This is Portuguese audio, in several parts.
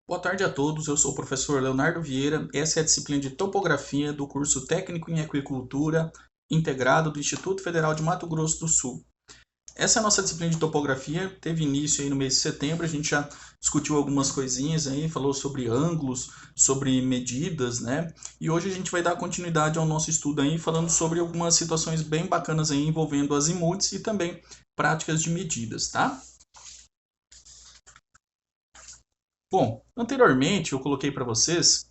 Boa tarde a todos, eu sou o professor Leonardo Vieira. Essa é a disciplina de Topografia do curso Técnico em Aquicultura integrado do Instituto Federal de Mato Grosso do Sul. Essa é a nossa disciplina de Topografia, teve início aí no mês de setembro, a gente já discutiu algumas coisinhas aí, falou sobre ângulos, sobre medidas, né? E hoje a gente vai dar continuidade ao nosso estudo aí, falando sobre algumas situações bem bacanas aí envolvendo azimuts e também práticas de medidas, tá? Bom, anteriormente eu coloquei para vocês,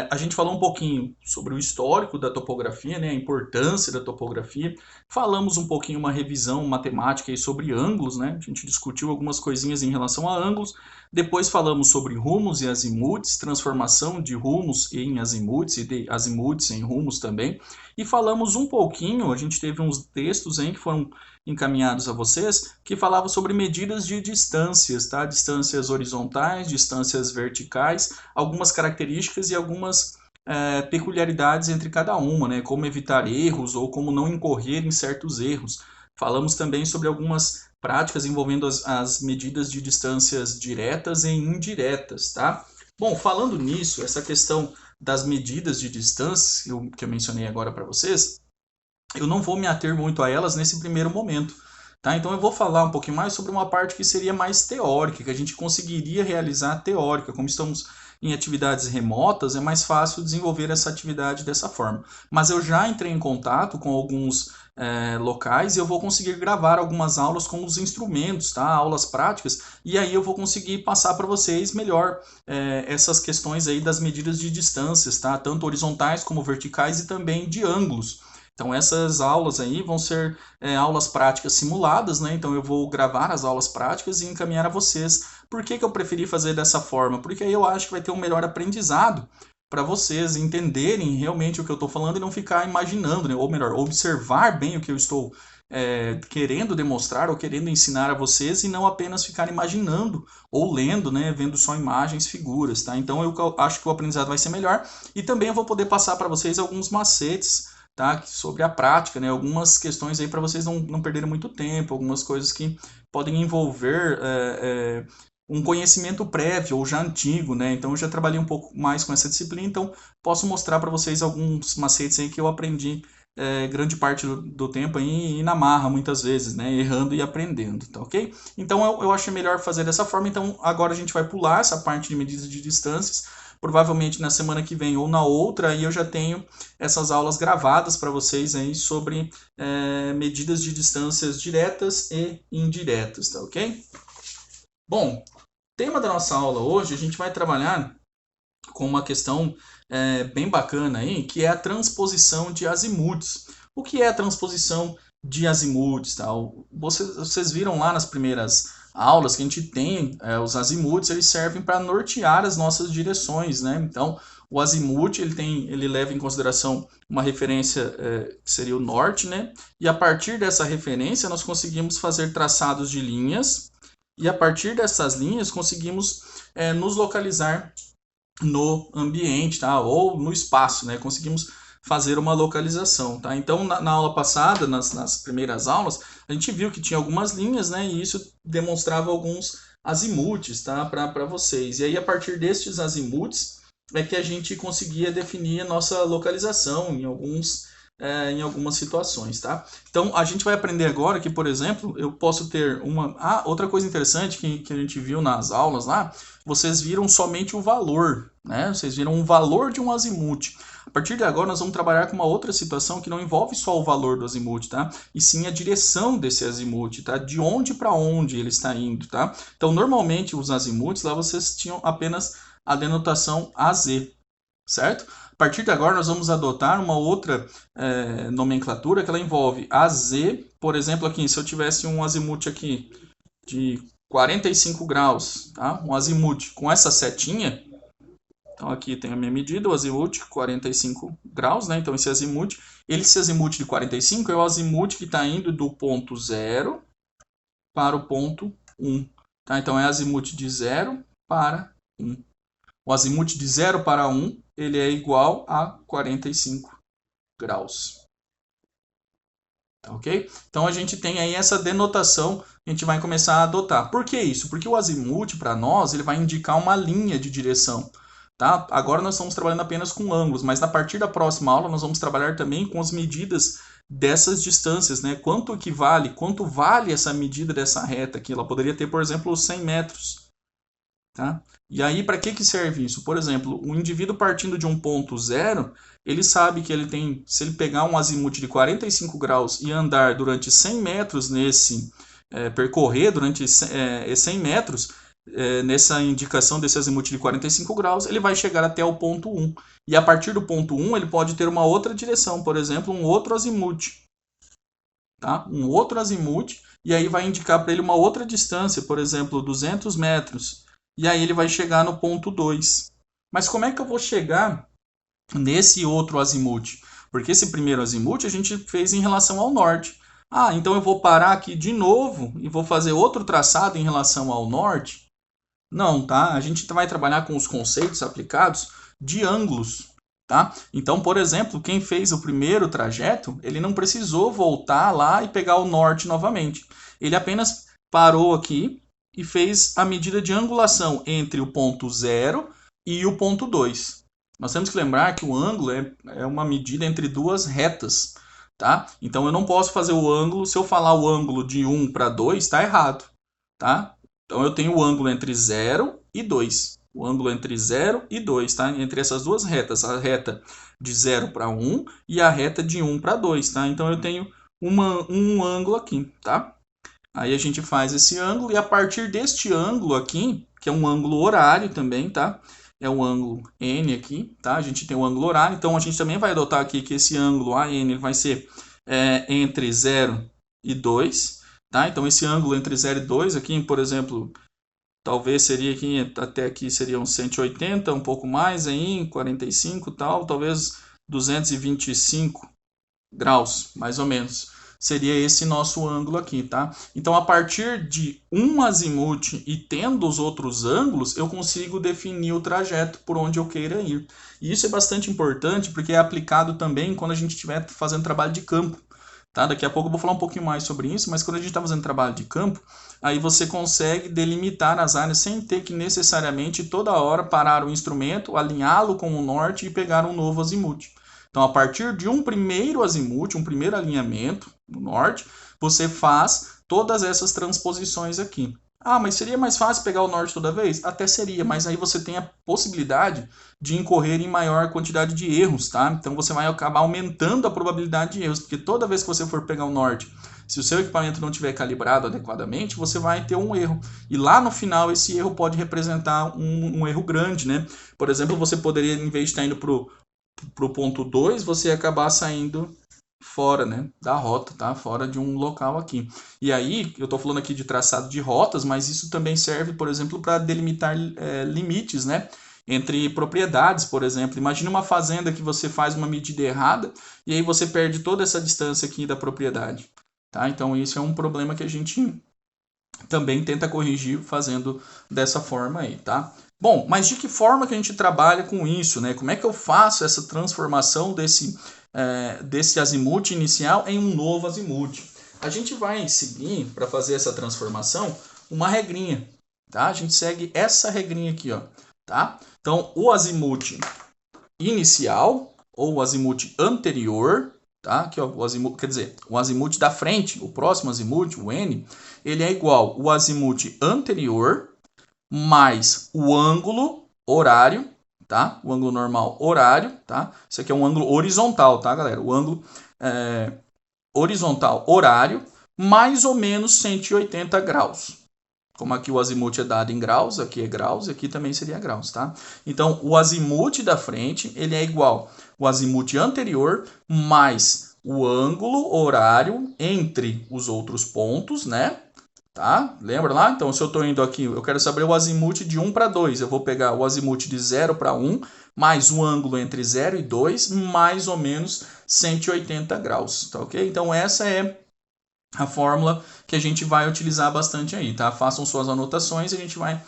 a gente falou um pouquinho sobre o histórico da topografia, né, a importância da topografia. Falamos um pouquinho, uma revisão matemática aí sobre ângulos, né? A gente discutiu algumas coisinhas em relação a ângulos. Depois falamos sobre rumos e azimuts, transformação de rumos em azimuts e de azimuts em rumos também. E falamos um pouquinho, a gente teve uns textos aí que foram encaminhados a vocês, que falavam sobre medidas de distâncias, tá? Distâncias horizontais, distâncias verticais, algumas características e algumas peculiaridades entre cada uma, né? Como evitar erros ou como não incorrer em certos erros. Falamos também sobre algumas práticas envolvendo as medidas de distâncias diretas e indiretas, tá? Bom, falando nisso, essa questão das medidas de distância que eu mencionei agora para vocês, eu não vou me ater muito a elas nesse primeiro momento. Tá? Então eu vou falar um pouquinho mais sobre uma parte que seria mais teórica, que a gente conseguiria realizar teórica. Como estamos em atividades remotas, é mais fácil desenvolver essa atividade dessa forma. Mas eu já entrei em contato com alguns locais e eu vou conseguir gravar algumas aulas com os instrumentos, tá? Aulas práticas, e aí eu vou conseguir passar para vocês melhor essas questões aí das medidas de distâncias, tá? Tanto horizontais como verticais e também de ângulos. Então essas aulas aí vão ser aulas práticas simuladas, né? Então eu vou gravar as aulas práticas e encaminhar a vocês. Por que eu preferi fazer dessa forma? Porque aí eu acho que vai ter um melhor aprendizado para vocês entenderem realmente o que eu estou falando e não ficar imaginando, né? Ou melhor, observar bem o que eu estou querendo demonstrar ou querendo ensinar a vocês e não apenas ficar imaginando ou lendo, né? Vendo só imagens, figuras, tá? Então eu acho que o aprendizado vai ser melhor e também eu vou poder passar para vocês alguns macetes, tá? Sobre a prática, né? Algumas questões aí para vocês não perderem muito tempo, algumas coisas que podem envolver um conhecimento prévio ou já antigo, né? Então eu já trabalhei um pouco mais com essa disciplina, então posso mostrar para vocês alguns macetes aí que eu aprendi grande parte do tempo aí e na marra muitas vezes, né? Errando e aprendendo, tá ok? Então eu achei melhor fazer dessa forma, então agora a gente vai pular essa parte de medidas de distâncias, provavelmente na semana que vem ou na outra, aí eu já tenho essas aulas gravadas para vocês aí sobre medidas de distâncias diretas e indiretas, tá ok? Bom, tema da nossa aula hoje, a gente vai trabalhar com uma questão bem bacana aí, que é a transposição de azimuts. O que é a transposição de azimuts? Tá? Vocês viram lá nas primeiras aulas que a gente tem os azimuts, eles servem para nortear as nossas direções, né? Então, o azimute ele leva em consideração uma referência que seria o norte, né? E a partir dessa referência nós conseguimos fazer traçados de linhas e a partir dessas linhas conseguimos nos localizar no ambiente, tá? Ou no espaço, né? Conseguimos fazer uma localização, tá? Então, na aula passada, nas primeiras aulas, a gente viu que tinha algumas linhas, né? E isso demonstrava alguns azimutes, tá? Para vocês. E aí, a partir destes azimutes, é que a gente conseguia definir a nossa localização em algumas situações, tá? Então, a gente vai aprender agora que, por exemplo, eu posso ter uma... Ah, outra coisa interessante que a gente viu nas aulas lá, vocês viram somente o valor, né? Vocês viram o valor de um azimuth. A partir de agora, nós vamos trabalhar com uma outra situação que não envolve só o valor do azimuth, tá? E sim a direção desse azimuth, tá? De onde para onde ele está indo, tá? Então, normalmente, os azimuths lá vocês tinham apenas a denotação AZ, certo? A partir de agora, nós vamos adotar uma outra nomenclatura que ela envolve AZ, por exemplo, aqui, se eu tivesse um azimuth aqui de 45 graus, tá? Um azimuth com essa setinha, então aqui tem a minha medida, o azimuth 45 graus, né? Então esse azimuth de 45 é o azimuth que está indo do ponto 0 para o ponto 1, tá? Então é azimuth de 0 para 1. O azimuth de 0 para 1, ele é igual a 45 graus. Tá, ok? Então a gente tem aí essa denotação que a gente vai começar a adotar. Por que isso? Porque o azimuth, para nós, ele vai indicar uma linha de direção. Tá? Agora nós estamos trabalhando apenas com ângulos, mas a partir da próxima aula nós vamos trabalhar também com as medidas dessas distâncias, né? Quanto equivale, quanto vale essa medida dessa reta aqui? Ela poderia ter, por exemplo, 100 metros. Tá? E aí, para que serve isso? Por exemplo, o indivíduo partindo de um ponto zero, ele sabe que ele tem, se ele pegar um azimuth de 45 graus e andar durante 100 metros percorrer durante 100 metros, nessa indicação desse azimuth de 45 graus, ele vai chegar até o ponto 1. E a partir do ponto 1, ele pode ter uma outra direção, por exemplo, um outro azimuth. Tá? Um outro azimuth, e aí vai indicar para ele uma outra distância, por exemplo, 200 metros. E aí ele vai chegar no ponto 2. Mas como é que eu vou chegar nesse outro azimuth? Porque esse primeiro azimuth a gente fez em relação ao norte. Ah, então eu vou parar aqui de novo e vou fazer outro traçado em relação ao norte? Não, tá? A gente vai trabalhar com os conceitos aplicados de ângulos. Tá? Então, por exemplo, quem fez o primeiro trajeto, ele não precisou voltar lá e pegar o norte novamente. Ele apenas parou aqui e fez a medida de angulação entre o ponto 0 e o ponto 2. Nós temos que lembrar que o ângulo é uma medida entre duas retas. Tá? Então, eu não posso fazer o ângulo, se eu falar o ângulo de 1 para 2, está errado. Tá? Então, eu tenho o ângulo entre 0 e 2. O ângulo entre 0 e 2, tá? Entre essas duas retas, a reta de 0 para 1 e a reta de 1 para 2, tá? Então eu tenho um ângulo aqui, tá? Aí a gente faz esse ângulo e a partir deste ângulo aqui, que é um ângulo horário também, tá? É o ângulo N aqui, tá? A gente tem o ângulo horário, então a gente também vai adotar aqui que esse ângulo AN vai ser entre 0 e 2, tá? Então esse ângulo entre 0 e 2 aqui, por exemplo, talvez seria aqui, até aqui seriam 180, um pouco mais aí, 45 tal, talvez 225 graus, mais ou menos. Seria esse nosso ângulo aqui, tá? Então, a partir de um azimuth e tendo os outros ângulos, eu consigo definir o trajeto por onde eu queira ir. E isso é bastante importante porque é aplicado também quando a gente estiver fazendo trabalho de campo. Tá? Daqui a pouco eu vou falar um pouquinho mais sobre isso, mas quando a gente está fazendo trabalho de campo, aí você consegue delimitar as áreas sem ter que necessariamente toda hora parar o instrumento, alinhá-lo com o norte e pegar um novo azimuth. Então, a partir de um primeiro azimuth, um primeiro alinhamento no norte, você faz todas essas transposições aqui. Ah, mas seria mais fácil pegar o norte toda vez? Até seria, mas aí você tem a possibilidade de incorrer em maior quantidade de erros, tá? Então você vai acabar aumentando a probabilidade de erros, porque toda vez que você for pegar o norte, se o seu equipamento não estiver calibrado adequadamente, você vai ter um erro. E lá no final, esse erro pode representar um erro grande, né? Por exemplo, você poderia, em vez de estar indo para o ponto 2, você acabar saindo fora, né, da rota, tá? Fora de um local aqui. E aí, eu estou falando aqui de traçado de rotas, mas isso também serve, por exemplo, para delimitar limites, né? Entre propriedades, por exemplo. Imagina uma fazenda que você faz uma medida errada e aí você perde toda essa distância aqui da propriedade. Tá? Então, isso é um problema que a gente também tenta corrigir fazendo dessa forma aí, tá? Bom, mas de que forma que a gente trabalha com isso, né? Como é que eu faço essa transformação desse azimuth inicial em um novo azimuth? A gente vai seguir, para fazer essa transformação, uma regrinha, tá? A gente segue essa regrinha aqui, ó, tá? Então, o azimuth inicial, ou o azimuth anterior, tá? Aqui, ó, o azimuth, quer dizer, o azimuth da frente, o próximo azimuth, o N, ele é igual ao azimuth anterior mais o ângulo horário, tá? O ângulo normal horário, tá? Isso aqui é um ângulo horizontal, tá, galera? O ângulo horizontal horário, mais ou menos 180 graus. Como aqui o azimuth é dado em graus, aqui é graus e aqui também seria graus, tá? Então, o azimuth da frente, ele é igual ao azimuth anterior mais o ângulo horário entre os outros pontos, né? Tá? Lembra lá? Então, se eu estou indo aqui, eu quero saber o azimuth de 1 para 2. Eu vou pegar o azimuth de 0 para 1, mais o ângulo entre 0 e 2, mais ou menos 180 graus. Tá ok? Então, essa é a fórmula que a gente vai utilizar bastante aí, tá? Façam suas anotações e a gente vai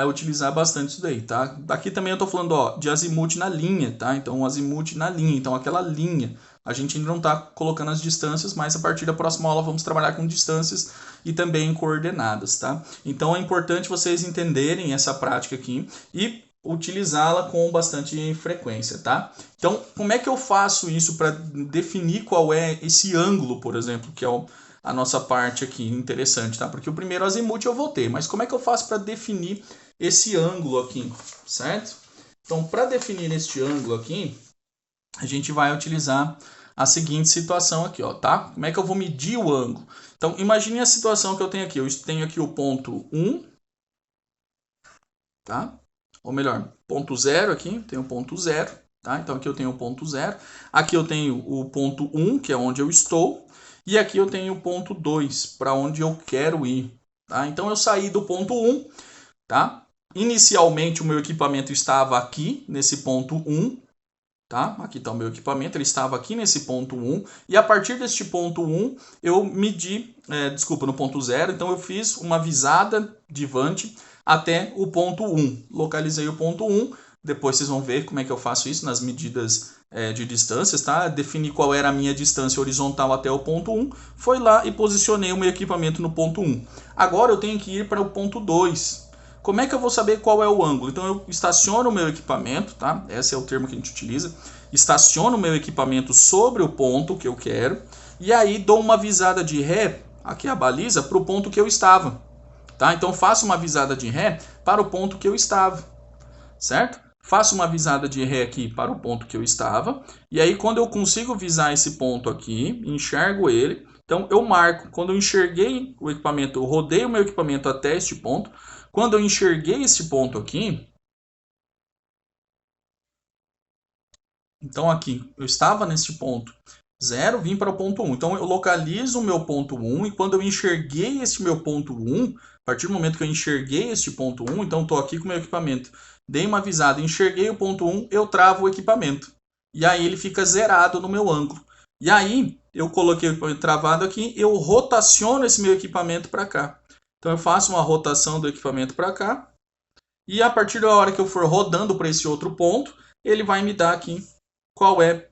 utilizar bastante isso daí, tá? Aqui também eu estou falando, ó, de azimuth na linha, tá? Então, o azimuth na linha. Então, aquela linha A gente ainda não está colocando as distâncias, mas a partir da próxima aula vamos trabalhar com distâncias e também coordenadas, tá? Então é importante vocês entenderem essa prática aqui e utilizá-la com bastante frequência, tá? Então, como é que eu faço isso para definir qual é esse ângulo, por exemplo, que é a nossa parte aqui interessante, tá? Porque o primeiro azimuth eu vou ter, mas como é que eu faço para definir esse ângulo aqui, certo? Então, para definir este ângulo aqui, a gente vai utilizar a seguinte situação aqui, ó, tá? Como é que eu vou medir o ângulo? Então, imagine a situação que eu tenho aqui. Eu tenho aqui o ponto 1, tá? Ou melhor, ponto 0 aqui, tem o ponto 0, tá? Então aqui eu tenho o ponto 0, aqui eu tenho o ponto 1, que é onde eu estou, e aqui eu tenho o ponto 2, para onde eu quero ir, tá? Então eu saí do ponto 1, tá? Inicialmente o meu equipamento estava aqui, nesse ponto 1, tá? Aqui está o meu equipamento, ele estava aqui nesse ponto 1, e a partir deste ponto 1, eu medi, no ponto 0, então eu fiz uma visada de Vante até o ponto 1. Localizei o ponto 1, depois vocês vão ver como é que eu faço isso nas medidas de distâncias, tá? Defini qual era a minha distância horizontal até o ponto 1, foi lá e posicionei o meu equipamento no ponto 1. Agora eu tenho que ir para o ponto 2. Como é que eu vou saber qual é o ângulo? Então eu estaciono o meu equipamento, tá? Esse é o termo que a gente utiliza. Estaciono o meu equipamento sobre o ponto que eu quero e aí dou uma visada de ré, aqui é a baliza, para o ponto que eu estava. Tá? Então faço uma visada de ré para o ponto que eu estava, certo? Faço uma visada de ré aqui para o ponto que eu estava, e aí quando eu consigo visar esse ponto aqui, enxergo ele, então eu marco, quando eu enxerguei o equipamento, eu rodei o meu equipamento até este ponto, quando eu enxerguei esse ponto aqui, então aqui, eu estava nesse ponto 0, vim para o ponto 1. Então eu localizo o meu ponto 1 e quando eu enxerguei esse meu ponto 1, a partir do momento que eu enxerguei este ponto 1, então estou aqui com o meu equipamento, dei uma visada, enxerguei o ponto 1, eu travo o equipamento. E aí ele fica zerado no meu ângulo. E aí eu coloquei o equipamento travado aqui, eu rotaciono esse meu equipamento para cá. Então eu faço uma rotação do equipamento para cá. E a partir da hora que eu for rodando para esse outro ponto, ele vai me dar aqui qual é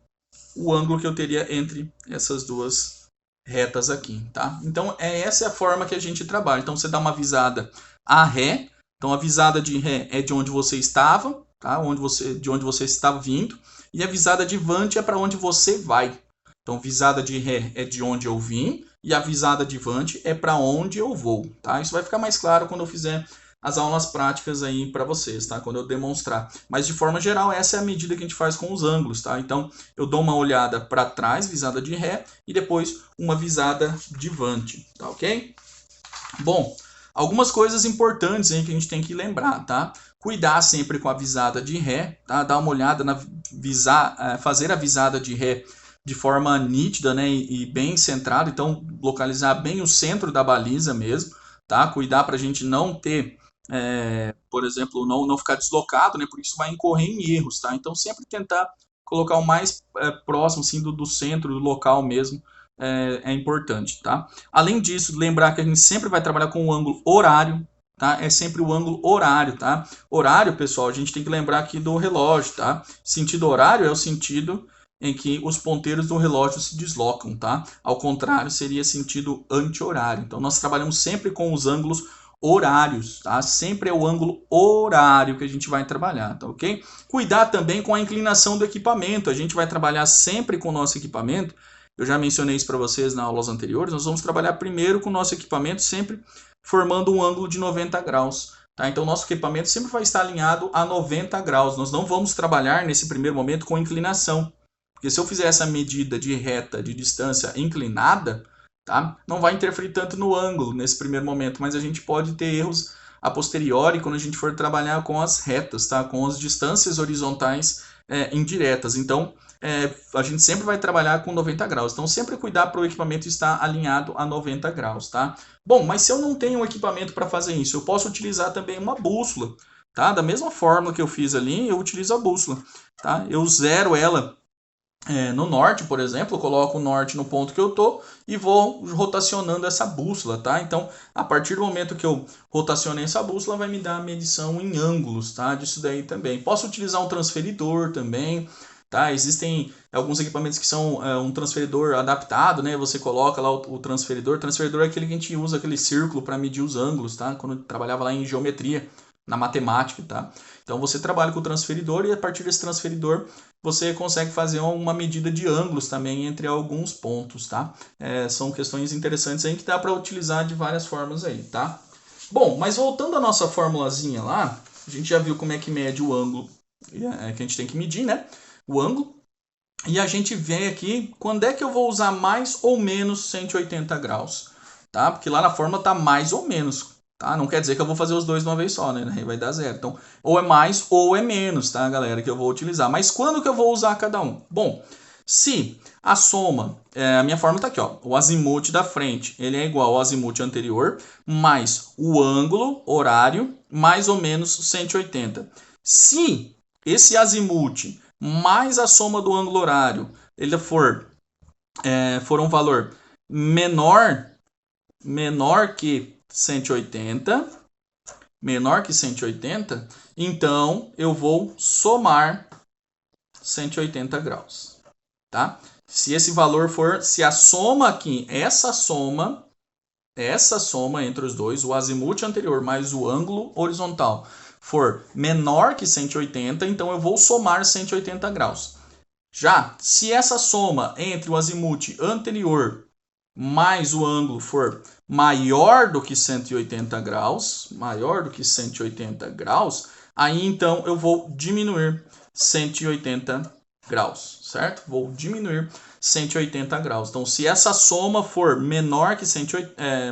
o ângulo que eu teria entre essas duas retas aqui, tá? Então, essa é a forma que a gente trabalha. Então, você dá uma visada a ré. Então, a visada de ré é de onde você estava, tá? De onde você está vindo. E a visada de vante é para onde você vai. Então, visada de ré é de onde eu vim e a visada de vante é para onde eu vou, tá? Isso vai ficar mais claro quando eu fizer as aulas práticas aí para vocês, tá? Quando eu demonstrar. Mas de forma geral, essa é a medida que a gente faz com os ângulos, tá? Então, eu dou uma olhada para trás, visada de ré, e depois uma visada de vante, tá ok? Bom, algumas coisas importantes aí que a gente tem que lembrar, tá? Cuidar sempre com a visada de ré, tá? Dar uma olhada fazer a visada de ré de forma nítida, né? E bem centrada, então localizar bem o centro da baliza mesmo, tá? Cuidar para a gente não ter por exemplo, não ficar deslocado, né? Porque isso vai incorrer em erros, tá? Então sempre tentar colocar o mais próximo assim, do centro, do local mesmo, é importante, tá? Além disso, lembrar que a gente sempre vai trabalhar com o ângulo horário, tá? É sempre o ângulo horário, tá? Horário, pessoal, a gente tem que lembrar aqui do relógio, tá? Sentido horário é o sentido em que os ponteiros do relógio se deslocam, tá? Ao contrário, seria sentido anti-horário. Então, nós trabalhamos sempre com os ângulos horários, tá? Sempre é o ângulo horário que a gente vai trabalhar, tá ok? Cuidar também com a inclinação do equipamento. A gente vai trabalhar sempre com o nosso equipamento. Eu já mencionei isso para vocês nas aulas anteriores. Nós vamos trabalhar primeiro com o nosso equipamento, sempre formando um ângulo de 90 graus. Tá? Então, nosso equipamento sempre vai estar alinhado a 90 graus. Nós não vamos trabalhar nesse primeiro momento com inclinação. Porque se eu fizer essa medida de reta de distância inclinada, tá? Não vai interferir tanto no ângulo nesse primeiro momento, mas a gente pode ter erros a posteriori quando a gente for trabalhar com as retas, tá? Com as distâncias horizontais indiretas. Então, a gente sempre vai trabalhar com 90 graus. Então, sempre cuidar para o equipamento estar alinhado a 90 graus, tá? Bom, mas se eu não tenho um equipamento para fazer isso, eu posso utilizar também uma bússola, tá? Da mesma forma que eu fiz ali, eu utilizo a bússola, tá? Eu zero ela no norte, por exemplo, eu coloco o norte no ponto que eu estou e vou rotacionando essa bússola, tá? Então, a partir do momento que eu rotacionei essa bússola, vai me dar a medição em ângulos, tá? Disso daí também. Posso utilizar um transferidor também, tá? Existem alguns equipamentos que são um transferidor adaptado, né? Você coloca lá o transferidor. O transferidor é aquele que a gente usa, aquele círculo para medir os ângulos, tá? Quando eu trabalhava lá em geometria, na matemática, tá? Então você trabalha com o transferidor e a partir desse transferidor você consegue fazer uma medida de ângulos também entre alguns pontos, tá? São questões interessantes aí que dá para utilizar de várias formas aí, tá? Bom, mas voltando à nossa formulazinha lá, a gente já viu como é que mede o ângulo que a gente tem que medir, né? O ângulo. E a gente vê aqui quando é que eu vou usar mais ou menos 180 graus, tá? Porque lá na fórmula tá mais ou menos, tá? Não quer dizer que eu vou fazer os dois de uma vez só, né? Aí vai dar zero. Então, ou é mais ou é menos, tá, galera, que eu vou utilizar. Mas quando que eu vou usar cada um? Bom, se a soma, a minha fórmula tá aqui, ó, o azimuth da frente, ele é igual ao azimuth anterior, mais o ângulo horário, mais ou menos 180. Se esse azimuth mais a soma do ângulo horário, ele for um valor menor que 180, então eu vou somar 180 graus, tá? Se esse valor for, se a soma aqui, essa soma entre os dois, o azimuth anterior mais o ângulo horizontal, for menor que 180, então eu vou somar 180 graus. Já, se essa soma entre o azimuth anterior mais o ângulo for maior do que 180 graus, aí então eu vou diminuir 180 graus, certo? Vou diminuir 180 graus. Então, se essa soma for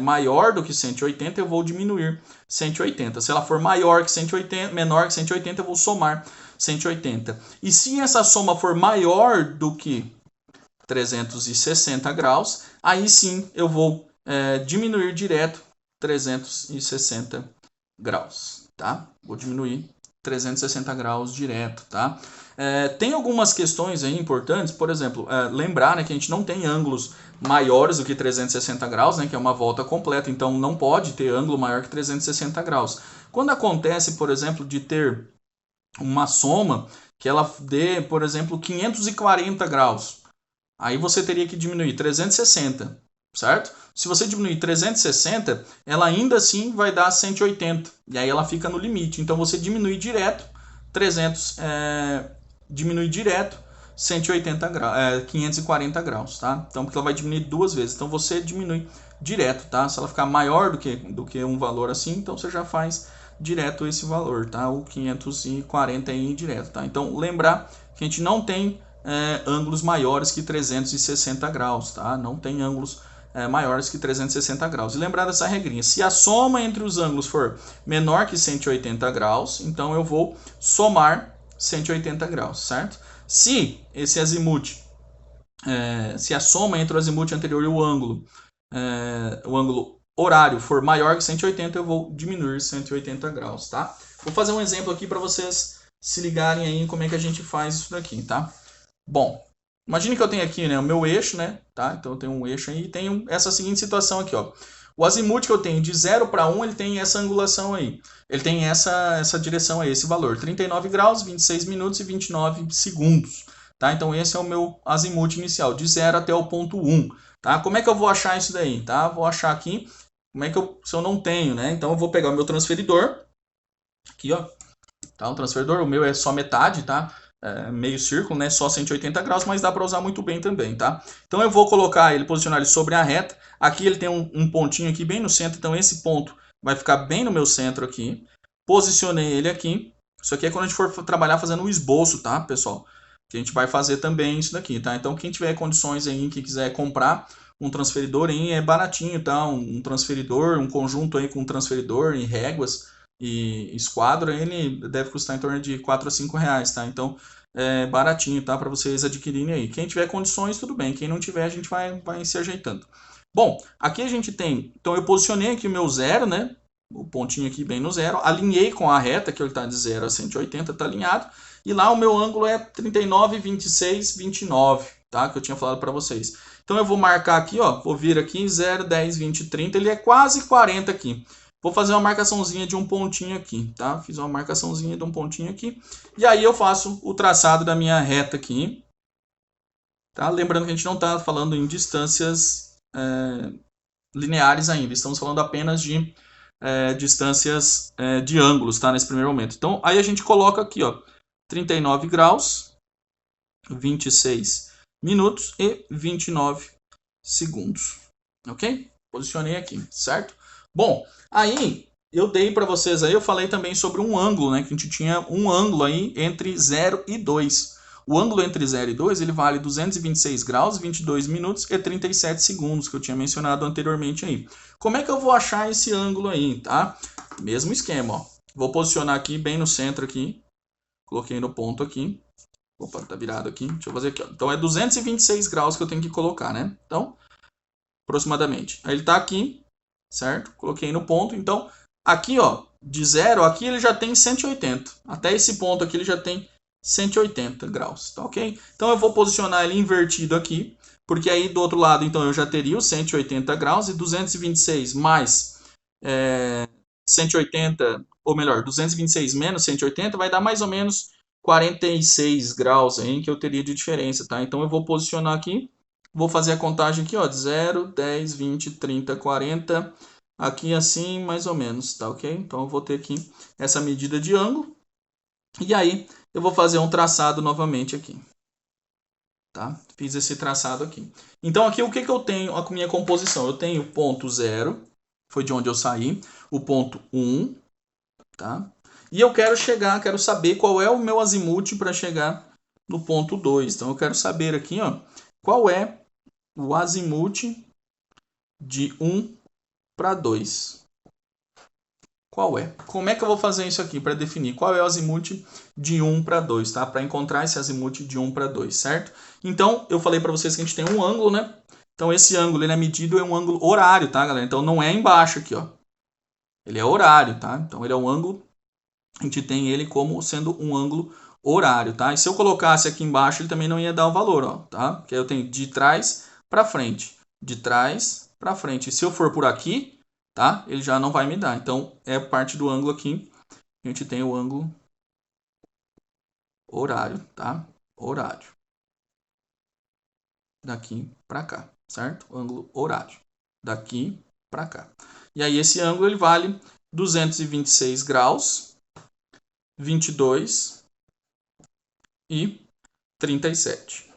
maior do que 180, eu vou diminuir 180. Se ela for maior que 180, menor que 180, eu vou somar 180. E se essa soma for maior do que 360 graus, aí sim eu vou diminuir direto 360 graus, tá? Vou diminuir 360 graus direto, tá? Tem algumas questões aí importantes, por exemplo, lembrar, né, que a gente não tem ângulos maiores do que 360 graus, né, que é uma volta completa, então não pode ter ângulo maior que 360 graus. Quando acontece, por exemplo, de ter uma soma que ela dê, por exemplo, 540 graus, aí você teria que diminuir 360, certo? Se você diminuir 360, ela ainda assim vai dar 180, e aí ela fica no limite. Então você diminui direto 180 graus, 540 graus, tá? Então porque ela vai diminuir duas vezes. Então você diminui direto, tá? Se ela ficar maior do que um valor assim, então você já faz direto esse valor, tá? O 540 aí direto, tá? Então lembrar que a gente não tem ângulos maiores que 360 graus, tá? Não tem ângulos maiores que 360 graus. E lembrar dessa regrinha, se a soma entre os ângulos for menor que 180 graus, então eu vou somar 180 graus, certo? Se esse azimuth, se a soma entre o azimuth anterior e o ângulo horário for maior que 180, eu vou diminuir 180 graus, tá? Vou fazer um exemplo aqui para vocês se ligarem aí em como é que a gente faz isso daqui, tá? Bom, imagine que eu tenho aqui, né, o meu eixo, né, tá? Então eu tenho um eixo aí e tenho essa seguinte situação aqui, ó. O azimuth que eu tenho de 0 para 1, ele tem essa angulação aí. Ele tem essa direção aí, esse valor, 39 graus, 26 minutos e 29 segundos, tá? Então esse é o meu azimuth inicial, de 0 até o ponto 1, tá? Como é que eu vou achar isso daí, tá? Vou achar aqui, se eu não tenho, né? Então eu vou pegar o meu transferidor, aqui, ó, tá? O transferidor, o meu é só metade, tá? Meio círculo, né? Só 180 graus, mas dá para usar muito bem também, tá? Então eu vou colocar ele, posicionar ele sobre a reta. Aqui ele tem um pontinho aqui bem no centro, então esse ponto vai ficar bem no meu centro aqui. Posicionei ele aqui. Isso aqui é quando a gente for trabalhar fazendo o esboço, tá, pessoal? Que a gente vai fazer também isso daqui, tá? Então quem tiver condições aí, que quiser comprar um transferidor aí, é baratinho, tá? Um transferidor, um conjunto aí com transferidor e réguas e esquadro, ele deve custar em torno de 4 a 5 reais, tá? Então é baratinho, tá? Para vocês adquirirem aí. Quem tiver condições, tudo bem. Quem não tiver, a gente vai se ajeitando. Bom, aqui a gente tem... Então eu posicionei aqui o meu zero, né? O pontinho aqui bem no zero. Alinhei com a reta, que ele está de 0 a 180, está alinhado. E lá o meu ângulo é 39, 26, 29, tá? Que eu tinha falado para vocês. Então eu vou marcar aqui, ó. Vou vir aqui 0, 10, 20, 30. Ele é quase 40 aqui. Vou fazer uma marcaçãozinha de um pontinho aqui, tá? Fiz uma marcaçãozinha de um pontinho aqui. E aí eu faço o traçado da minha reta aqui. Tá? Lembrando que a gente não está falando em distâncias lineares ainda. Estamos falando apenas de distâncias de ângulos, tá? Nesse primeiro momento. Então, aí a gente coloca aqui, ó, 39 graus, 26 minutos e 29 segundos. Ok? Posicionei aqui, certo? Bom, aí eu dei para vocês aí, eu falei também sobre um ângulo, né? Que a gente tinha um ângulo aí entre 0 e 2. O ângulo entre 0 e 2, ele vale 226 graus, 22 minutos e 37 segundos, que eu tinha mencionado anteriormente aí. Como é que eu vou achar esse ângulo aí, tá? Mesmo esquema, ó. Vou posicionar aqui bem no centro aqui. Coloquei no ponto aqui. Opa, tá virado aqui. Deixa eu fazer aqui, ó. Então é 226 graus que eu tenho que colocar, né? Então, aproximadamente. Aí ele tá aqui, certo? Coloquei no ponto. Então, aqui, ó, de 0, aqui ele já tem 180. Até esse ponto aqui ele já tem 180 graus, tá ok? Então eu vou posicionar ele invertido aqui, porque aí do outro lado, então, eu já teria os 180 graus e 226 mais 180, ou melhor, 226 menos 180 vai dar mais ou menos 46 graus aí que eu teria de diferença, tá? Então eu vou posicionar aqui, vou fazer a contagem aqui, ó, de 0, 10, 20, 30, 40, aqui assim mais ou menos, tá ok? Então eu vou ter aqui essa medida de ângulo, e aí eu vou fazer um traçado novamente aqui, tá? Fiz esse traçado aqui. Então aqui o que eu tenho a minha composição? Eu tenho o ponto 0, foi de onde eu saí, o ponto 1, tá? E eu quero saber qual é o meu azimuth para chegar no ponto 2. Então eu quero saber aqui, ó, qual é o azimuth de 1 para 2. Qual é? Como é que eu vou fazer isso aqui para definir qual é o azimuth de 1 para 2, tá? Para encontrar esse azimuth de 1 para 2, certo? Então, eu falei para vocês que a gente tem um ângulo, né? Então, esse ângulo ele é medido em um ângulo horário, tá, galera? Então, não é embaixo aqui, ó. Ele é horário, tá? Então, ele é um ângulo, a gente tem ele como sendo um ângulo horário, tá? E se eu colocasse aqui embaixo, ele também não ia dar o valor, ó, tá? Porque eu tenho de trás para frente, de trás para frente. E se eu for por aqui, tá? Ele já não vai me dar. Então, é parte do ângulo aqui. A gente tem o ângulo horário, tá? Horário. Daqui para cá, certo? Ângulo horário. Daqui para cá. E aí, esse ângulo ele vale 226 graus, 22 e 37.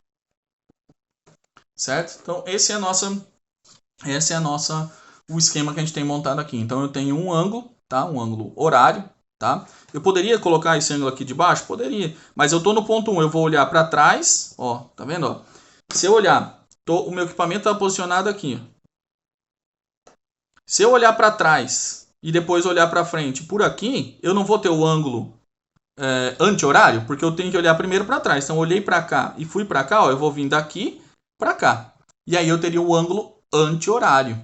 Certo? Então, esse é a nossa o esquema que a gente tem montado aqui. Então, eu tenho um ângulo, tá? Um ângulo horário, tá? Eu poderia colocar esse ângulo aqui de baixo? Poderia. Mas eu estou no ponto 1, eu vou olhar para trás, ó, tá vendo, ó? Se eu olhar, o meu equipamento está posicionado aqui. Se eu olhar para trás e depois olhar para frente por aqui, eu não vou ter o ângulo anti-horário, porque eu tenho que olhar primeiro para trás. Então, eu olhei para cá e fui para cá, ó, eu vou vir daqui para cá. E aí eu teria o ângulo anti-horário,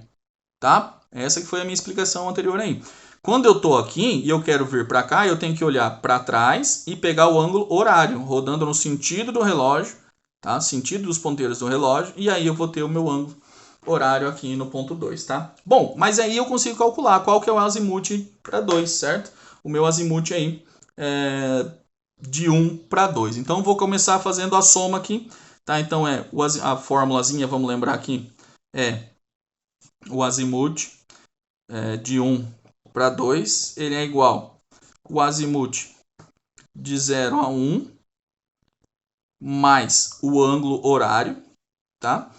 tá? Essa que foi a minha explicação anterior aí. Quando eu estou aqui e eu quero vir para cá, eu tenho que olhar para trás e pegar o ângulo horário, rodando no sentido do relógio, tá? Sentido dos ponteiros do relógio, e aí eu vou ter o meu ângulo horário aqui no ponto 2, tá? Bom, mas aí eu consigo calcular qual que é o azimuth para 2, certo? O meu azimuth aí é de 1 para 2. Então, vou começar fazendo a soma aqui, tá? Então, a formulazinha, vamos lembrar aqui, é o azimuth de 1 para 2, ele é igual o azimuth de 0 a 1 mais o ângulo horário, tá?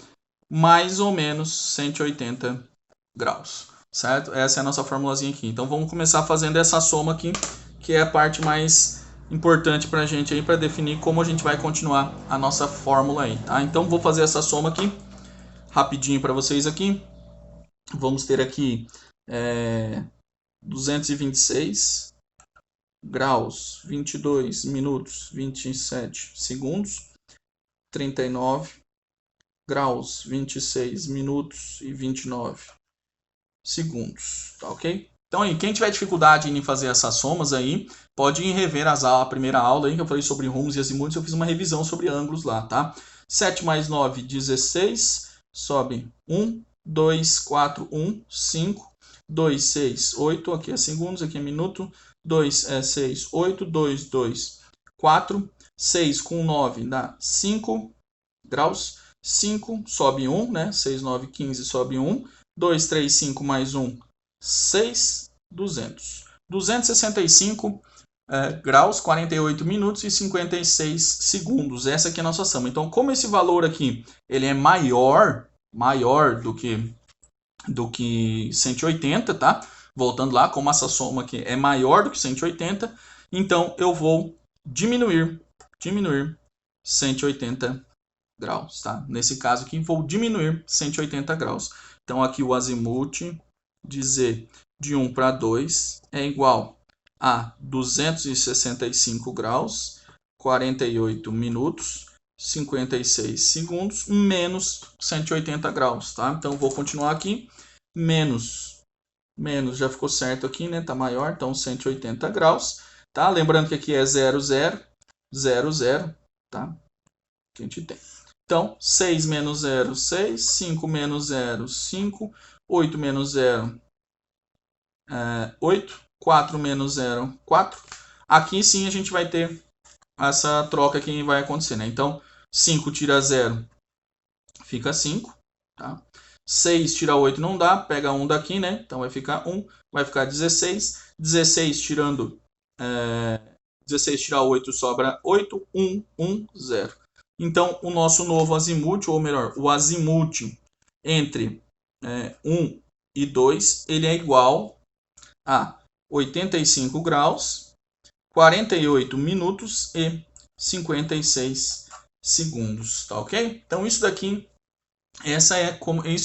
Mais ou menos 180 graus, certo? Essa é a nossa formulazinha aqui. Então, vamos começar fazendo essa soma aqui, que é a parte mais importante para a gente aí, para definir como a gente vai continuar a nossa fórmula aí, tá? Então, vou fazer essa soma aqui, rapidinho para vocês aqui. Vamos ter aqui 226 graus, 22 minutos, 27 segundos, 39 graus, 26 minutos e 29 segundos, tá ok? Então aí, quem tiver dificuldade em fazer essas somas aí, pode ir rever a primeira aula aí, que eu falei sobre rumos e azimuths, eu fiz uma revisão sobre ângulos lá, tá? 7 mais 9, 16, sobe 1, 2, 4, 1, 5, 2, 6, 8, aqui é segundos, aqui é minuto, 2 é 6, 8, 2, 2, 4, 6 com 9 dá 5 graus, 5 sobe 1, né? 6, 9, 15 sobe 1, 2, 3, 5 mais 1, 6, 200. 265 graus, 48 minutos e 56 segundos. Essa aqui é a nossa soma. Então, como esse valor aqui ele é maior do que 180, tá? Voltando lá, como essa soma aqui é maior do que 180, então eu vou diminuir 180 graus, tá? Nesse caso aqui, vou diminuir 180 graus. Então, aqui o azimuth de Z de 1 para 2 é igual a 265 graus, 48 minutos, 56 segundos, menos 180 graus, tá? Então, vou continuar aqui, menos já ficou certo aqui, né? Tá maior, então 180 graus, tá? Lembrando que aqui é 0, 0, 0, 0, tá? Que a gente tem. Então, 6 menos 0, 6, 5 menos 0, 5, 8 menos 0, 8, 4 menos 0, 4. Aqui sim a gente vai ter essa troca que vai acontecer, né? Então, 5 tira 0, fica 5, tá? 6 tira 8 não dá, pega 1 daqui, né? Então vai ficar 1, vai ficar 16. 16 tirando 16 tira 8 sobra 8, 1, 1, 0. Então o nosso novo azimuth, ou melhor, o azimuth entre 1 e 2, ele é igual a 85 graus, 48 minutos e 56 segundos, tá ok? Então isso daqui, isso é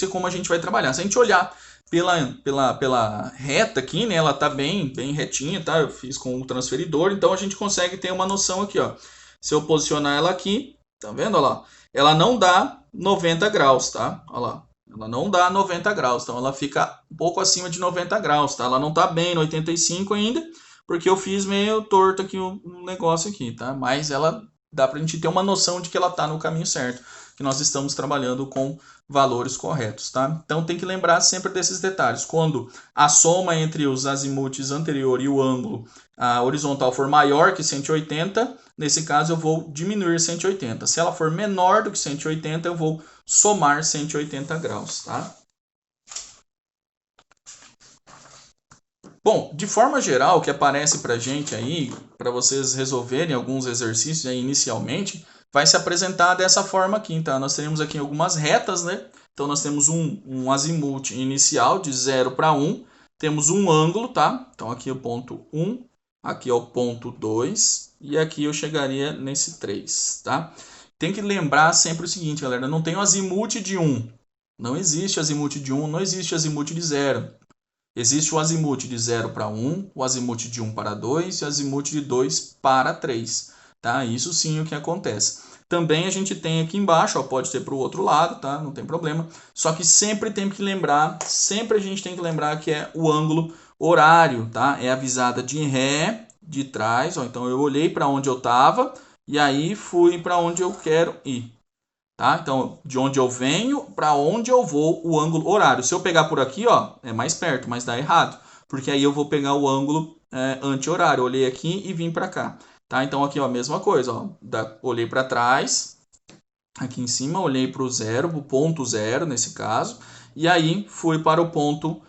como a gente vai trabalhar. Se a gente olhar pela reta aqui, né, ela tá bem retinha, tá? Eu fiz com o transferidor, então a gente consegue ter uma noção aqui, ó. Se eu posicionar ela aqui, tá vendo, ó lá? Ela não dá 90 graus, tá? Ó lá. Ela não dá 90 graus, então ela fica um pouco acima de 90 graus, tá? Ela não tá bem no 85 ainda, porque eu fiz meio torto aqui o negócio aqui, tá? Mas ela dá pra gente ter uma noção de que ela tá no caminho certo, que nós estamos trabalhando com valores corretos, tá? Então tem que lembrar sempre desses detalhes. Quando a soma entre os azimuths anterior e o ângulo horizontal for maior que 180, nesse caso eu vou diminuir 180. Se ela for menor do que 180, eu vou somar 180 graus, tá? Bom, de forma geral, o que aparece para a gente aí, para vocês resolverem alguns exercícios aí inicialmente, vai se apresentar dessa forma aqui, tá? Nós teremos aqui algumas retas, né? Então, nós temos um azimuth inicial de 0 para 1, temos um ângulo, tá? Então, aqui é o ponto 1, aqui é o ponto 2, e aqui eu chegaria nesse 3, tá? Tem que lembrar sempre o seguinte, galera, não tem o azimuth de 1, não existe azimuth de 1, não existe azimuth de 0. Existe o azimuth de 0 para 1, o azimuth de 1 para 2 e o azimuth de 2 para 3. Tá? Isso sim é o que acontece. Também a gente tem aqui embaixo, ó, pode ter para o outro lado, tá? Não tem problema. Só que sempre tem que lembrar, sempre a gente tem que lembrar que é o ângulo horário, tá? É a visada de ré de trás, ó. Então eu olhei para onde eu estava e aí fui para onde eu quero ir. Tá? Então, de onde eu venho para onde eu vou, o ângulo horário. Se eu pegar por aqui, ó, é mais perto, mas dá errado. Porque aí eu vou pegar o ângulo anti-horário. Olhei aqui e vim para cá. Tá? Então, aqui, ó, a mesma coisa. Ó, olhei para trás, aqui em cima, olhei para o zero, o ponto zero, nesse caso. E aí, fui para o ponto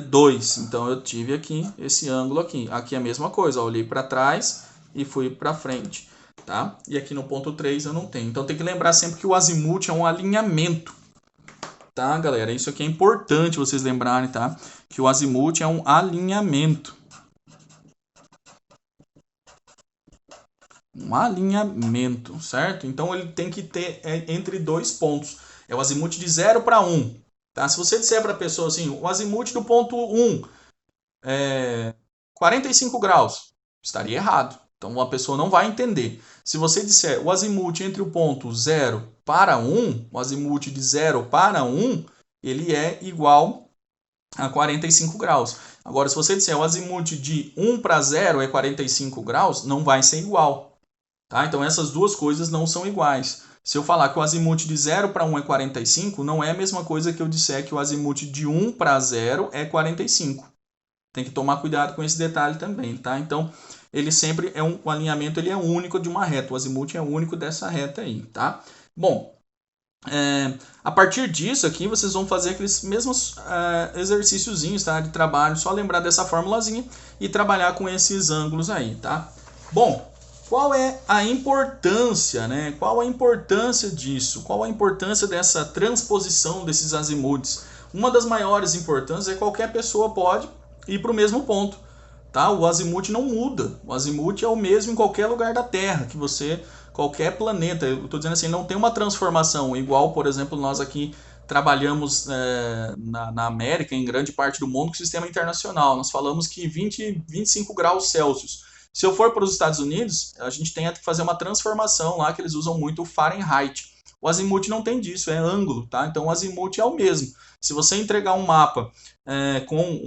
2. Então, eu tive aqui esse ângulo aqui. Aqui é a mesma coisa. Ó, olhei para trás e fui para frente. Tá? E aqui no ponto 3 eu não tenho. Então tem que lembrar sempre que o azimuth é um alinhamento. Tá, galera? Isso aqui é importante vocês lembrarem, tá? Que o azimuth é um alinhamento. Um alinhamento, certo? Então ele tem que ter entre dois pontos. É o azimuth de 0 para 1. Tá? Se você disser para a pessoa assim, o azimuth do ponto 1 é 45 graus, estaria errado. Então a pessoa não vai entender. Se você disser o azimuth entre o ponto 0 para 1, o azimuth de 0 para 1, ele é igual a 45 graus. Agora, se você disser o azimuth de 1 para 0 é 45 graus, não vai ser igual. Tá? Então essas duas coisas não são iguais. Se eu falar que o azimuth de 0 para 1 é 45, não é a mesma coisa que eu disser que o azimuth de 1 para 0 é 45. Tem que tomar cuidado com esse detalhe também, tá? Então, ele sempre é o alinhamento ele é único de uma reta, o azimuth é único dessa reta aí, tá? Bom, a partir disso aqui, vocês vão fazer aqueles mesmos exercíciozinhos, tá? De trabalho, só lembrar dessa formulazinha e trabalhar com esses ângulos aí, tá? Bom, qual é a importância, né? Qual a importância disso? Qual a importância dessa transposição desses azimuths? Uma das maiores importâncias é que qualquer pessoa pode ir para o mesmo ponto, tá? O azimuth não muda. O azimuth é o mesmo em qualquer lugar da Terra, que você, qualquer planeta. Eu estou dizendo assim, não tem uma transformação igual, por exemplo, nós aqui trabalhamos na América, em grande parte do mundo, com o sistema internacional. Nós falamos que 25 graus Celsius. Se eu for para os Estados Unidos, a gente tem que fazer uma transformação lá, que eles usam muito o Fahrenheit. O azimuth não tem disso, é ângulo, tá? Então o azimuth é o mesmo. Se você entregar um mapa com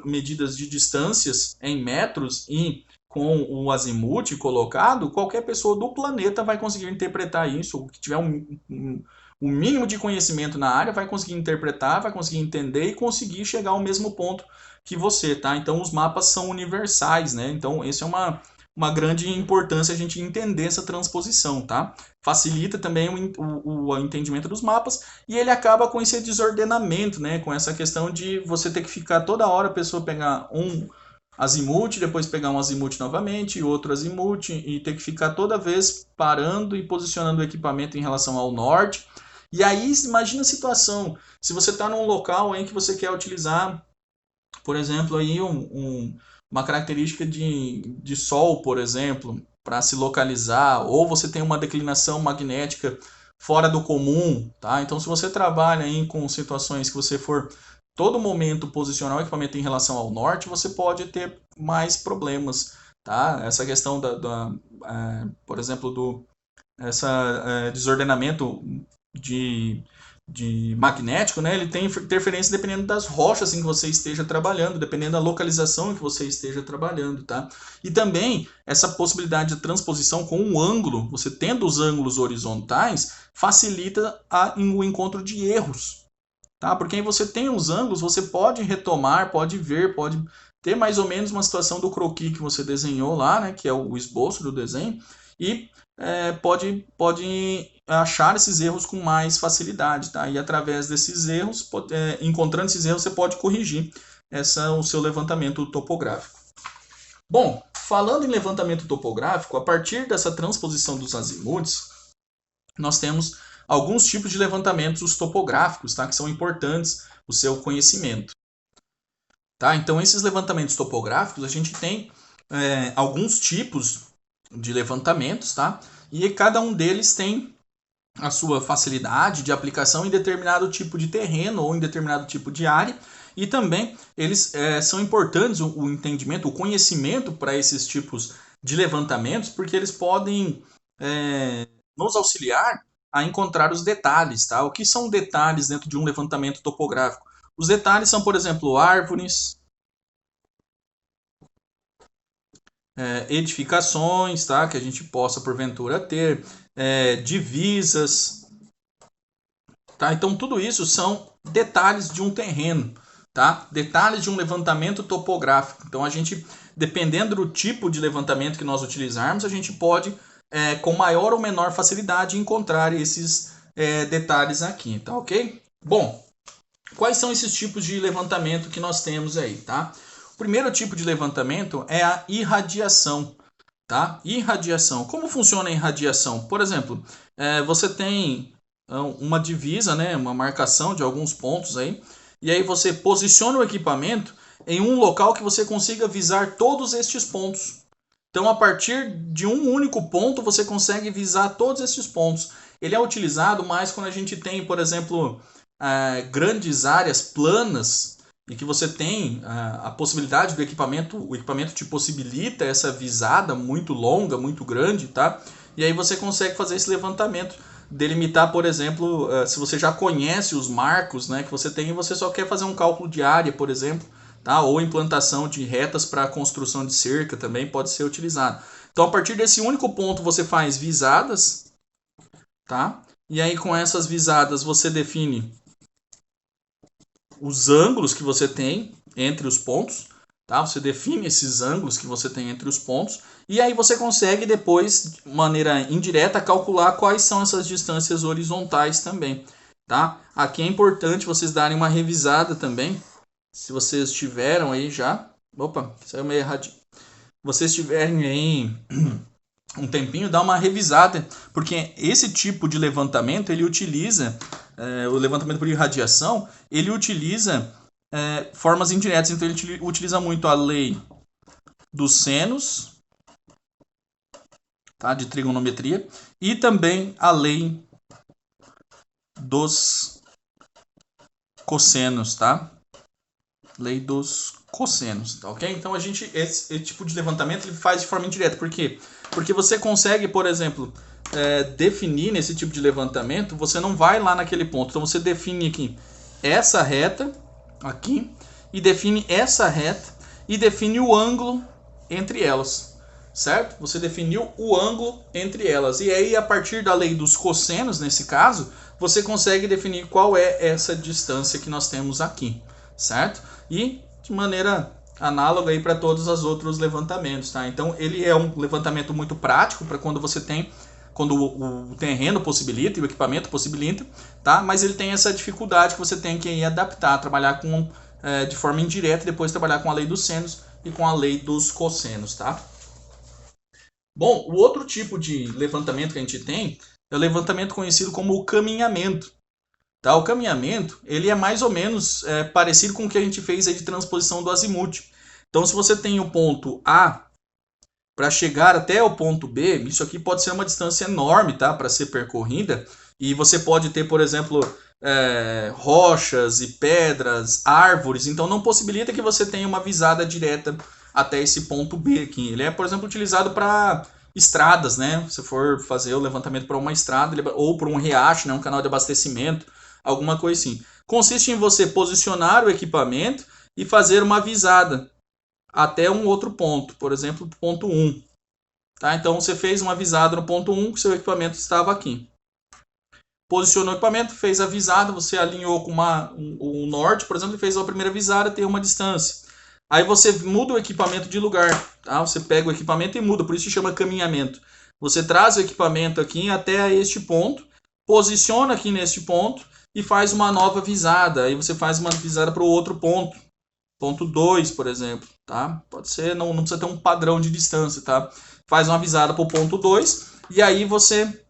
medidas de distâncias em metros e com o azimuth colocado, qualquer pessoa do planeta vai conseguir interpretar isso, o que tiver um mínimo de conhecimento na área vai conseguir interpretar, vai conseguir entender e conseguir chegar ao mesmo ponto que você, tá? Então os mapas são universais, né? Então isso é uma grande importância a gente entender essa transposição, tá? Facilita também o entendimento dos mapas e ele acaba com esse desordenamento, né? Com essa questão de você ter que ficar toda hora a pessoa pegar um azimuth, depois pegar um azimuth novamente e outro azimuth e ter que ficar toda vez parando e posicionando o equipamento em relação ao norte. E aí imagina a situação, se você está num local em que você quer utilizar, por exemplo, aí uma característica de Sol, por exemplo, para se localizar, ou você tem uma declinação magnética fora do comum, tá? Então, se você trabalha aí com situações que você for todo momento posicionar o equipamento em relação ao norte, você pode ter mais problemas, tá? Essa questão por exemplo, desordenamento de magnético, né? Ele tem interferência dependendo das rochas em que você esteja trabalhando, dependendo da localização em que você esteja trabalhando, tá? E também essa possibilidade de transposição com um ângulo, você tendo os ângulos horizontais, facilita o encontro de erros, tá? Porque aí você tem os ângulos, você pode retomar, pode ver, pode ter mais ou menos uma situação do croquis que você desenhou lá, né? Que é o esboço do desenho, e pode achar esses erros com mais facilidade, tá? E através desses erros, encontrando esses erros, você pode corrigir o seu levantamento topográfico. Bom, falando em levantamento topográfico, a partir dessa transposição dos azimuths, nós temos alguns tipos de levantamentos topográficos, tá? Que são importantes o seu conhecimento. Tá? Então, esses levantamentos topográficos, a gente tem alguns tipos de levantamentos, tá? E cada um deles tem a sua facilidade de aplicação em determinado tipo de terreno ou em determinado tipo de área, e também eles são importantes o entendimento, o conhecimento para esses tipos de levantamentos, porque eles podem nos auxiliar a encontrar os detalhes, tá? O que são detalhes dentro de um levantamento topográfico? Os detalhes são, por exemplo, árvores, edificações, tá? Que a gente possa porventura ter, divisas, tá? Então tudo isso são detalhes de um terreno, tá? Detalhes de um levantamento topográfico. Então a gente, dependendo do tipo de levantamento que nós utilizarmos, a gente pode com maior ou menor facilidade encontrar esses detalhes aqui, tá ok? Bom, quais são esses tipos de levantamento que nós temos aí, tá? O primeiro tipo de levantamento é a irradiação, tá? Irradiação. Como funciona a irradiação? Por exemplo, você tem uma divisa, né, uma marcação de alguns pontos aí, e aí você posiciona o equipamento em um local que você consiga visar todos estes pontos. Então, a partir de um único ponto, você consegue visar todos estes pontos. Ele é utilizado mais quando a gente tem, por exemplo, grandes áreas planas, e que você tem a possibilidade do equipamento, o equipamento te possibilita essa visada muito longa, muito grande, tá? E aí você consegue fazer esse levantamento, delimitar, por exemplo, se você já conhece os marcos, né, que você tem e você só quer fazer um cálculo de área, por exemplo, tá? Ou implantação de retas para construção de cerca também pode ser utilizado. Então, a partir desse único ponto, você faz visadas, tá? E aí com essas visadas você define os ângulos que você tem entre os pontos, tá? Você define esses ângulos que você tem entre os pontos e aí você consegue depois, de maneira indireta, calcular quais são essas distâncias horizontais também, tá? Aqui é importante vocês darem uma revisada também, se vocês tiveram aí já. Opa, saiu meio erradinho. Vocês tiverem aí um tempinho, dá uma revisada, porque esse tipo de levantamento ele utiliza o levantamento por irradiação, ele utiliza formas indiretas, então ele utiliza muito a lei dos senos, tá, de trigonometria, e também a lei dos cossenos, tá? Lei dos cossenos, tá ok? Então esse tipo de levantamento ele faz de forma indireta, por quê? Porque você consegue, por exemplo, definir nesse tipo de levantamento, você não vai lá naquele ponto, então você define aqui essa reta, aqui, e define essa reta, e define o ângulo entre elas, certo? Você definiu o ângulo entre elas, e aí a partir da lei dos cossenos, nesse caso, você consegue definir qual é essa distância que nós temos aqui, certo? E de maneira análoga aí para todos os outros levantamentos, tá? Então ele é um levantamento muito prático para quando você tem, quando o terreno possibilita e o equipamento possibilita, tá? Mas ele tem essa dificuldade que você tem que ir adaptar, trabalhar com de forma indireta e depois trabalhar com a lei dos senos e com a lei dos cossenos, tá? Bom, o outro tipo de levantamento que a gente tem é o levantamento conhecido como o caminhamento. Tá? O caminhamento ele é mais ou menos parecido com o que a gente fez aí de transposição do azimuth. Então, se você tem o ponto A para chegar até o ponto B, isso aqui pode ser uma distância enorme, tá, para ser percorrida. E você pode ter, por exemplo, rochas e pedras, árvores. Então, não possibilita que você tenha uma visada direta até esse ponto B aqui. Ele é, por exemplo, utilizado para estradas, né? Se for fazer o levantamento para uma estrada ou para um riacho, né, um canal de abastecimento, alguma coisa assim. Consiste em você posicionar o equipamento e fazer uma visada até um outro ponto, por exemplo, ponto 1. Tá? Então você fez uma visada no ponto 1, que seu equipamento estava aqui. Posicionou o equipamento, fez a visada, você alinhou com o norte, por exemplo, e fez a primeira visada, tem uma distância. Aí você muda o equipamento de lugar, tá? Você pega o equipamento e muda, por isso se chama caminhamento. Você traz o equipamento aqui até este ponto, posiciona aqui neste ponto e faz uma nova visada. Aí você faz uma visada para o outro ponto, ponto 2, por exemplo, tá? Pode ser, não precisa ter um padrão de distância, tá? Faz uma visada para o ponto 2 e aí você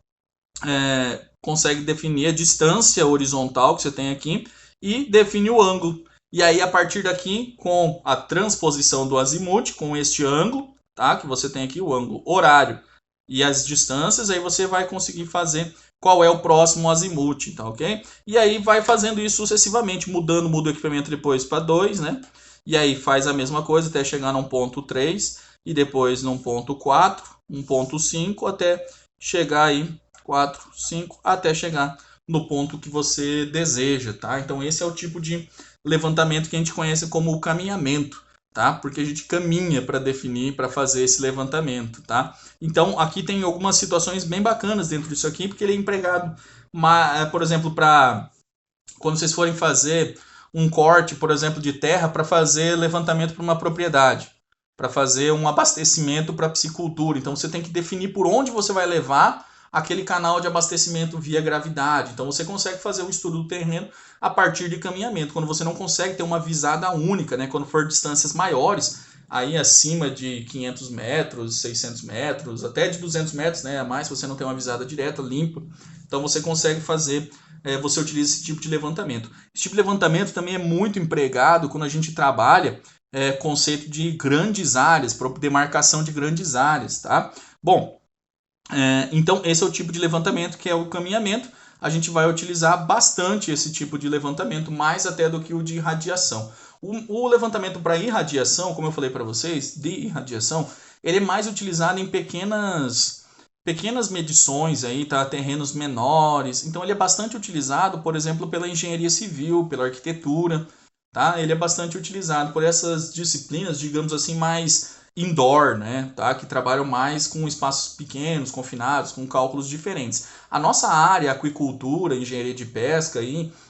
consegue definir a distância horizontal que você tem aqui e define o ângulo. E aí, a partir daqui, com a transposição do azimuth, com este ângulo, tá? Que você tem aqui, o ângulo horário e as distâncias, aí você vai conseguir fazer qual é o próximo azimuth, tá ok? E aí vai fazendo isso sucessivamente, muda o equipamento depois para 2, né? E aí faz a mesma coisa até chegar num ponto 3 e depois num ponto 4, um ponto 5, até chegar aí 4, 5, até chegar no ponto que você deseja, tá? Então esse é o tipo de levantamento que a gente conhece como o caminhamento, tá? Porque a gente caminha para definir, para fazer esse levantamento, tá? Então aqui tem algumas situações bem bacanas dentro disso aqui, porque ele é empregado, por exemplo, para quando vocês forem fazer um corte, por exemplo, de terra para fazer levantamento para uma propriedade, para fazer um abastecimento para piscicultura. Então você tem que definir por onde você vai levar aquele canal de abastecimento via gravidade. Então você consegue fazer o estudo do terreno a partir de caminhamento, quando você não consegue ter uma visada única, né? Quando for distâncias maiores, aí acima de 500 metros, 600 metros, até de 200 metros, né? A mais, se você não tem uma visada direta, limpa. Então você consegue fazer, você utiliza esse tipo de levantamento. Esse tipo de levantamento também é muito empregado quando a gente trabalha conceito de grandes áreas, demarcação de grandes áreas, tá? Bom, então esse é o tipo de levantamento que é o caminhamento. A gente vai utilizar bastante esse tipo de levantamento, mais até do que o de irradiação. O levantamento para irradiação, como eu falei para vocês, de irradiação, ele é mais utilizado em pequenas medições, aí, tá? Terrenos menores. Então ele é bastante utilizado, por exemplo, pela engenharia civil, pela arquitetura. Tá? Ele é bastante utilizado por essas disciplinas, digamos assim, mais indoor, né, tá? Que trabalham mais com espaços pequenos, confinados, com cálculos diferentes. A nossa área, aquicultura, engenharia de pesca,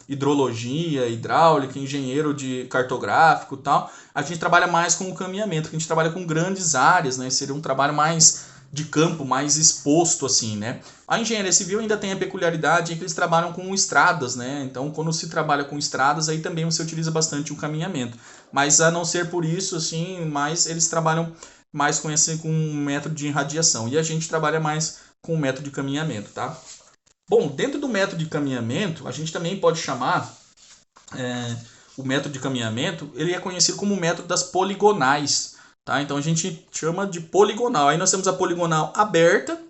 hidrologia, hidráulica, engenheiro de cartográfico e tal, a gente trabalha mais com o caminhamento, a gente trabalha com grandes áreas, né? Seria um trabalho mais de campo, mais exposto assim, né? A engenharia civil ainda tem a peculiaridade em que eles trabalham com estradas, né? Então, quando se trabalha com estradas, aí também você utiliza bastante o caminhamento. Mas a não ser por isso, assim, mais eles trabalham mais com um método de irradiação. E a gente trabalha mais com o método de caminhamento, tá? Bom, dentro do método de caminhamento, a gente também pode chamar o método de caminhamento, ele é conhecido como o método das poligonais, tá? Então a gente chama de poligonal. Aí nós temos a poligonal aberta,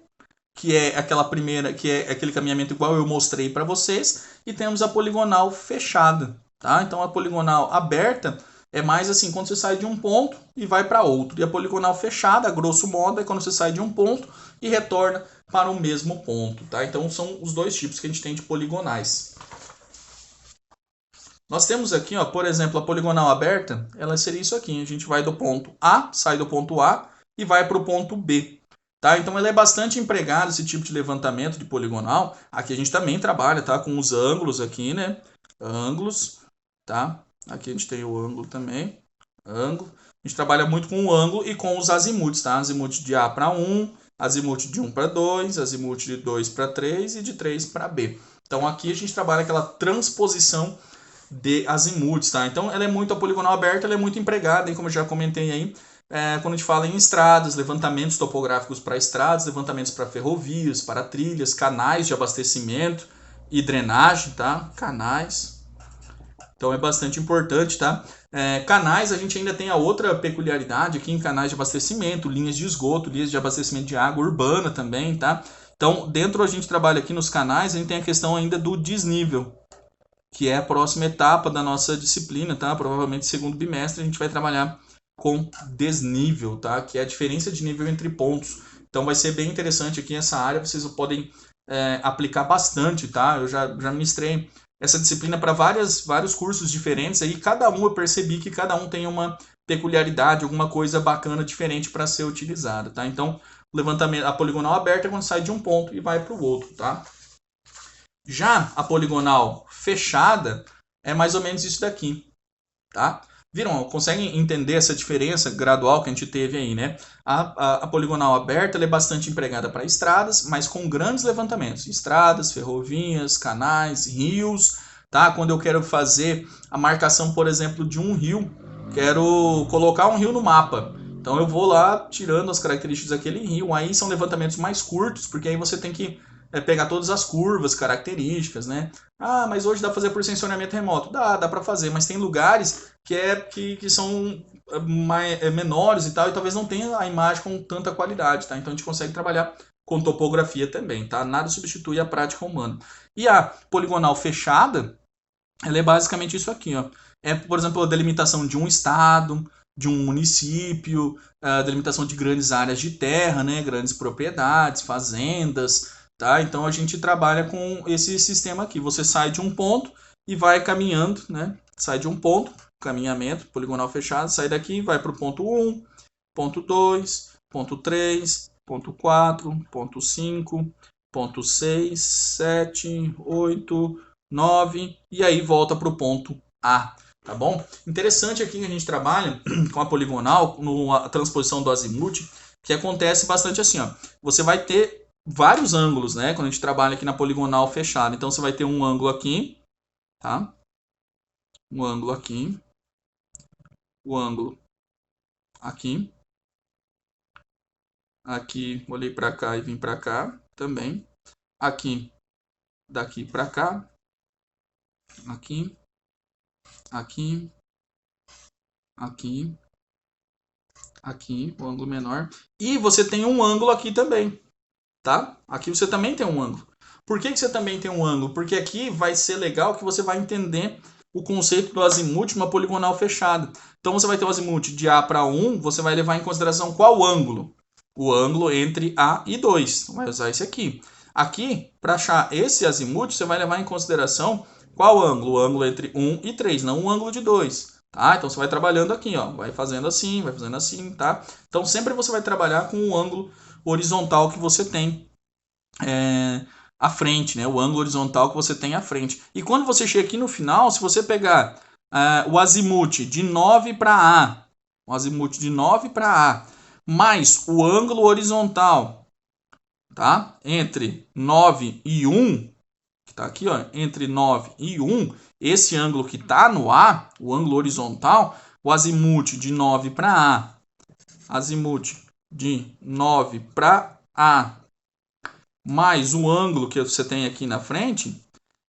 que é aquela primeira, que é aquele caminhamento igual eu mostrei para vocês, e temos a poligonal fechada, tá? Então a poligonal aberta é mais assim, quando você sai de um ponto e vai para outro. E a poligonal fechada, a grosso modo, é quando você sai de um ponto e retorna para o mesmo ponto, tá? Então são os dois tipos que a gente tem de poligonais. Nós temos aqui, ó, por exemplo, a poligonal aberta, ela seria isso aqui. A gente vai do ponto A, sai do ponto A e vai para o ponto B. Tá? Então ela é bastante empregada, esse tipo de levantamento de poligonal. Aqui a gente também trabalha, tá, com os ângulos aqui, né? Ângulos, tá? Aqui a gente tem o ângulo também. Ângulo. A gente trabalha muito com o ângulo e com os azimutes, tá? Azimute de A para 1, azimute de 1 para 2, azimute de 2 para 3 e de 3 para B. Então aqui a gente trabalha aquela transposição de azimutes, tá? Então ela é muito, a poligonal aberta, ela é muito empregada, hein, como eu já comentei aí, quando a gente fala em estradas, levantamentos topográficos para estradas, levantamentos para ferrovias, para trilhas, canais de abastecimento e drenagem, tá? Canais. Então é bastante importante, tá? Canais, a gente ainda tem a outra peculiaridade aqui em canais de abastecimento, linhas de esgoto, linhas de abastecimento de água urbana também, tá? Então, dentro a gente trabalha aqui nos canais, a gente tem a questão ainda do desnível, que é a próxima etapa da nossa disciplina, tá? Provavelmente segundo bimestre a gente vai trabalhar com desnível, tá? Que é a diferença de nível entre pontos. Então vai ser bem interessante aqui essa área, vocês podem aplicar bastante, tá? Eu já ministrei essa disciplina para vários cursos diferentes, aí cada um eu percebi que cada um tem uma peculiaridade, alguma coisa bacana, diferente para ser utilizada, tá? Então, o levantamento, a poligonal aberta é quando sai de um ponto e vai para o outro, tá? Já a poligonal fechada é mais ou menos isso daqui, tá? Viram? Conseguem entender essa diferença gradual que a gente teve aí, né? A poligonal aberta ela é bastante empregada para estradas, mas com grandes levantamentos. Estradas, ferrovias, canais, rios, tá? Quando eu quero fazer a marcação, por exemplo, de um rio, quero colocar um rio no mapa. Então eu vou lá tirando as características daquele rio. Aí são levantamentos mais curtos, porque aí você tem que pegar todas as curvas, características, né? Ah, mas hoje dá para fazer por sensoramento remoto. Dá para fazer, mas tem lugares que são menores e tal, e talvez não tenha a imagem com tanta qualidade, tá? Então a gente consegue trabalhar com topografia também, tá? Nada substitui a prática humana. E a poligonal fechada, ela é basicamente isso aqui, ó. É, por exemplo, a delimitação de um estado, de um município, a delimitação de grandes áreas de terra, né? Grandes propriedades, fazendas, tá? Então a gente trabalha com esse sistema aqui. Você sai de um ponto e vai caminhando, né? Sai de um ponto, caminhamento, poligonal fechado, sai daqui, vai para o ponto 1, ponto 2, ponto 3, ponto 4, ponto 5, ponto 6, 7, 8, 9 e aí volta para o ponto A, tá bom? Interessante aqui que a gente trabalha com a poligonal, na transposição do azimute, que acontece bastante assim, ó. Você vai ter vários ângulos, né? Quando a gente trabalha aqui na poligonal fechada. Então você vai ter um ângulo aqui, tá? Um ângulo aqui. O ângulo aqui. Aqui, olhei para cá e vim para cá também. Aqui, daqui para cá. Aqui. Aqui. Aqui. Aqui, o ângulo menor. E você tem um ângulo aqui também, tá? Aqui você também tem um ângulo. Por que você também tem um ângulo? Porque aqui vai ser legal que você vai entender o conceito do azimute numa poligonal fechada. Então você vai ter o azimute de A para 1, você vai levar em consideração qual ângulo? O ângulo entre A e 2. Então vai usar esse aqui. Aqui, para achar esse azimute, você vai levar em consideração qual ângulo? O ângulo entre 1 e 3, não o ângulo de 2. tá? Então você vai trabalhando aqui, ó, vai fazendo assim, tá? Então sempre você vai trabalhar com o ângulo horizontal que você tem à frente, né? O ângulo horizontal que você tem à frente. E quando você chega aqui no final, se você pegar o azimuth de 9 para A, o azimuth de 9 para A, mais o ângulo horizontal, tá? Entre 9 e 1, que está aqui, ó, entre 9 e 1, esse ângulo que está no A, o ângulo horizontal, o azimuth de 9 para A, azimuth de 9 para A, mais o ângulo que você tem aqui na frente,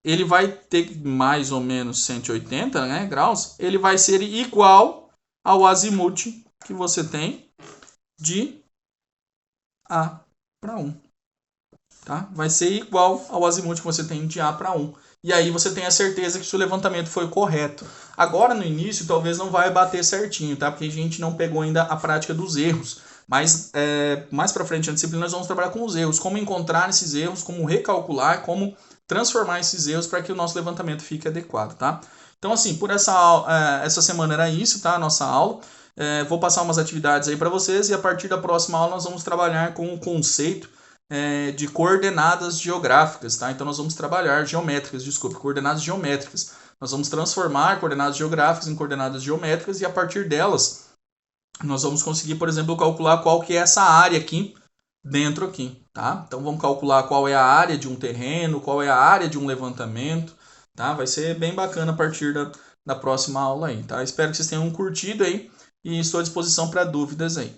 ele vai ter mais ou menos 180, né, graus, ele vai ser igual ao azimuth que você tem de A para 1. Tá? Vai ser igual ao azimuth que você tem de A para 1. E aí você tem a certeza que seu levantamento foi correto. Agora no início talvez não vai bater certinho, tá? Porque a gente não pegou ainda a prática dos erros. Mas mais para frente na disciplina nós vamos trabalhar com os erros, como encontrar esses erros, como recalcular, como transformar esses erros para que o nosso levantamento fique adequado, tá? Então assim, por essa semana era isso, tá? A nossa aula. Vou passar umas atividades aí para vocês e a partir da próxima aula nós vamos trabalhar com o conceito de coordenadas geográficas, tá? Então nós vamos trabalhar coordenadas geométricas. Nós vamos transformar coordenadas geográficas em coordenadas geométricas e a partir delas nós vamos conseguir, por exemplo, calcular qual que é essa área aqui dentro aqui, tá? Então vamos calcular qual é a área de um terreno, qual é a área de um levantamento, tá? Vai ser bem bacana a partir da próxima aula aí, tá? Espero que vocês tenham curtido aí e estou à disposição para dúvidas aí.